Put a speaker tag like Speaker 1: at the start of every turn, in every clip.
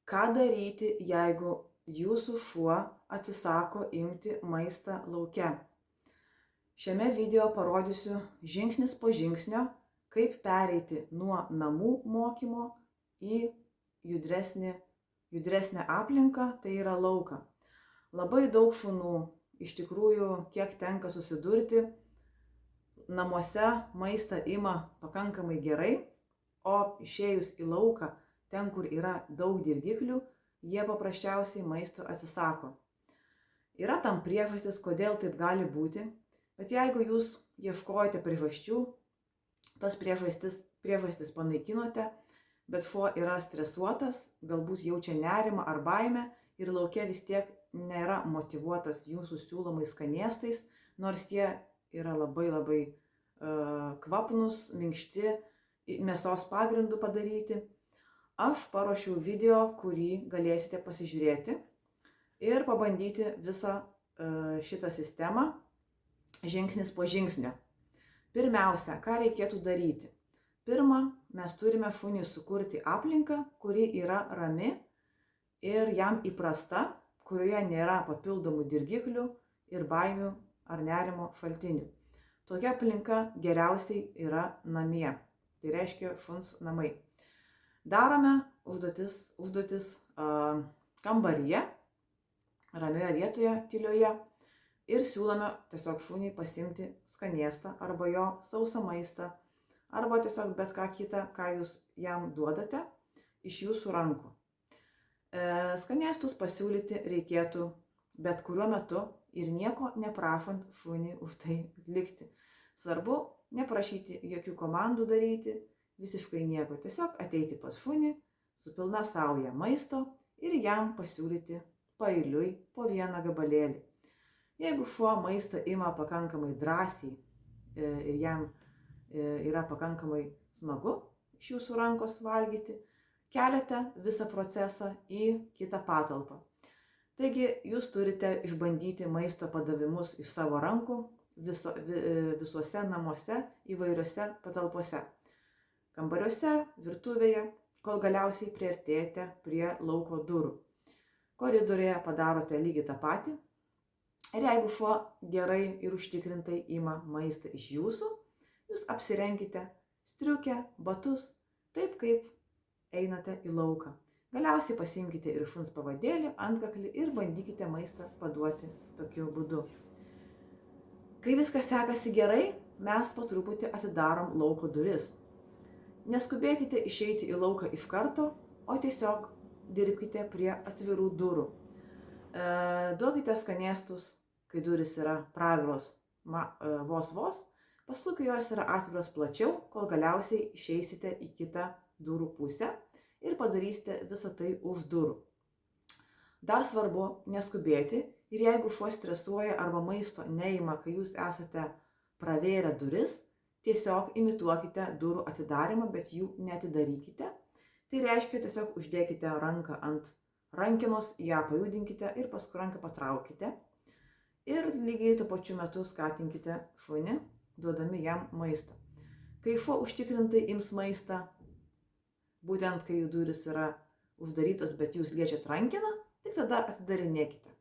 Speaker 1: Ką daryti, jeigu jūsų šuo atsisako imti maistą lauke? Šiame video parodysiu žingsnis po žingsnio, kaip pereiti nuo namų mokymo į judresnę aplinką, tai yra lauką. Labai daug šunų, iš tikrųjų, kiek tenka susidurti, namuose maistą ima pakankamai gerai, o išėjus į lauką, ten, kur yra daug dirgiklių, jie paprasčiausiai maisto atsisako. Yra tam priežastis, kodėl taip gali būti, bet jeigu jūs ieškojate priežasčių, tas priežastis panaikinote, bet šuo yra stresuotas, galbūt jaučia nerimą ar baimę ir lauke vis tiek nėra motyvuotas jūsų siūlomais skanėstais, nors jie yra labai kvapnus, minkšti, mėsos pagrindų padaryti. Aš paruošiau video, kurį galėsite pasižiūrėti ir pabandyti visą šitą sistemą žingsnis po žingsnio. Pirmiausia, ką reikėtų daryti? Pirma, mes turime šuniui sukurti aplinką, kuri yra rami ir jam įprasta, kurioje nėra papildomų dirgiklių ir baimių ar nerimo šaltinių. Tokia aplinka geriausiai yra namie, tai reiškia šuns namai. Darome užduotis kambaryje, ramioje vietoje, tylioje ir siūlome tiesiog šuniui pasiimti skanėstą arba jo sausą maistą arba tiesiog bet ką kitą, ką jūs jam duodate iš jūsų rankų. Skanėstus pasiūlyti reikėtų bet kuriuo metu ir nieko neprašant šunį už tai atlikti. Svarbu neprašyti jokių komandų daryti, visiškai nieko, tiesiog ateiti pas šunį su pilna sauja maisto ir jam pasiūlyti paeiliui po vieną gabalėlį. Jeigu šuo maistą ima pakankamai drąsiai ir jam yra pakankamai smagu iš jūsų rankos valgyti, keliate visą procesą į kitą patalpą. Taigi jūs turite išbandyti maisto padavimus iš savo rankų visuose namuose įvairiose patalpose. Kambariuose, virtuvėje, kol galiausiai priartėjate prie lauko durų. Koridoriuje padarote lygiai tą patį. Ir jeigu šuo gerai ir užtikrintai ima maistą iš jūsų, jūs apsirenkite striukę, batus, taip kaip einate į lauką. Galiausiai pasiimkite ir šuns pavadėlį, antkaklį ir bandykite maistą paduoti tokiu būdu. Kai viskas sekasi gerai, mes po truputį atidarom lauko duris. Neskubėkite išeiti į lauką iš karto, o tiesiog dirbkite prie atvirų durų. Duokite skanėstus, kai durys yra praviros vos, paskui kai jos yra atviros plačiau, kol galiausiai išeisite į kitą durų pusę ir padarysite visą tai už durų. Dar svarbu neskubėti ir jeigu šuo stresuoja arba maisto neima, kai jūs esate pravėrę duris, tiesiog imituokite durų atidarimą, bet jų neatidarykite. Tai reiškia, tiesiog uždėkite ranką ant rankenos, ją pajudinkite ir paskui ranką patraukite. Ir lygiai tuo pačiu metu skatinkite šunį, duodami jam maistą. Kai šuo užtikrintai ims maistą, būtent kai jų durys yra uždarytos, bet jūs liečiat rankeną, tik tada atidarinėkite.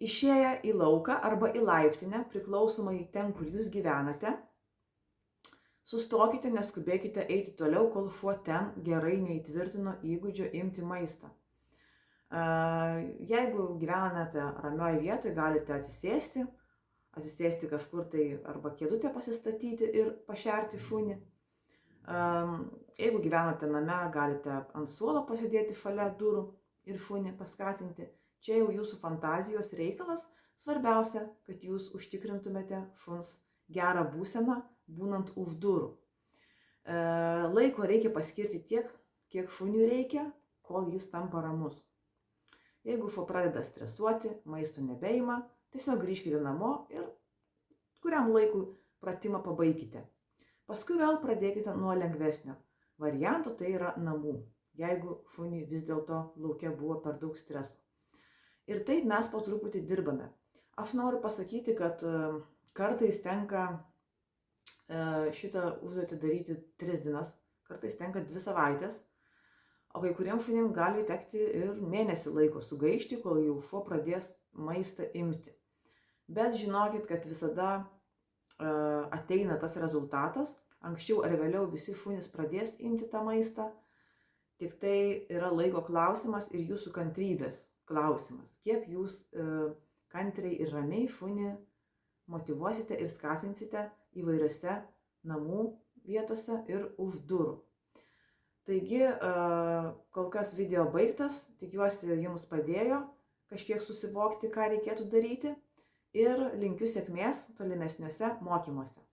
Speaker 1: Išėję į lauką arba į laiptinę, priklausomai ten, kur jūs gyvenate, sustokite, neskubėkite eiti toliau, kol šuo ten gerai neįtvirtino įgūdžio imti maistą. Jeigu gyvenate ramioje vietoje, galite atsisėsti kažkur tai arba kėdutę pasistatyti ir pašerti šunį. Jeigu gyvenate name, galite ant suolo pasėdėti šalia durų ir šunį paskatinti. Čia jau jūsų fantazijos reikalas. Svarbiausia, kad jūs užtikrintumėte šuns gerą būseną, būnant už durų. Laiko reikia paskirti tiek, kiek šuniui reikia, kol jis tampa ramus. Jeigu šuo pradeda stresuoti, maisto nebeima, tiesiog grįžkite namo ir kuriam laikui pratimą pabaikite. Paskui vėl pradėkite nuo lengvesnio varianto, tai yra namų, jeigu šuniui vis dėlto lauke buvo per daug streso. Ir taip mes po truputį dirbame. Aš noriu pasakyti, kad kartais tenka šitą užduotį daryti 3 dienas, kartais tenka 2 savaitės. o kai kuriems šunim gali tekti ir mėnesį laiko sugaišti, kol jau šuo pradės maistą imti. Bet žinokit, kad visada ateina tas rezultatas, anksčiau ar vėliau visi šunys pradės imti tą maistą, tik tai yra laiko klausimas ir jūsų kantrybės klausimas, kiek jūs kantriai ir ramiai šunį motyvuosite ir skatinsite įvairiose namų vietose ir už durų. Taigi, kol kas video baigtas, tikiuosi jums padėjo kažkiek susivokti, ką reikėtų daryti ir linkiu sėkmės tolimesniuose mokymuose.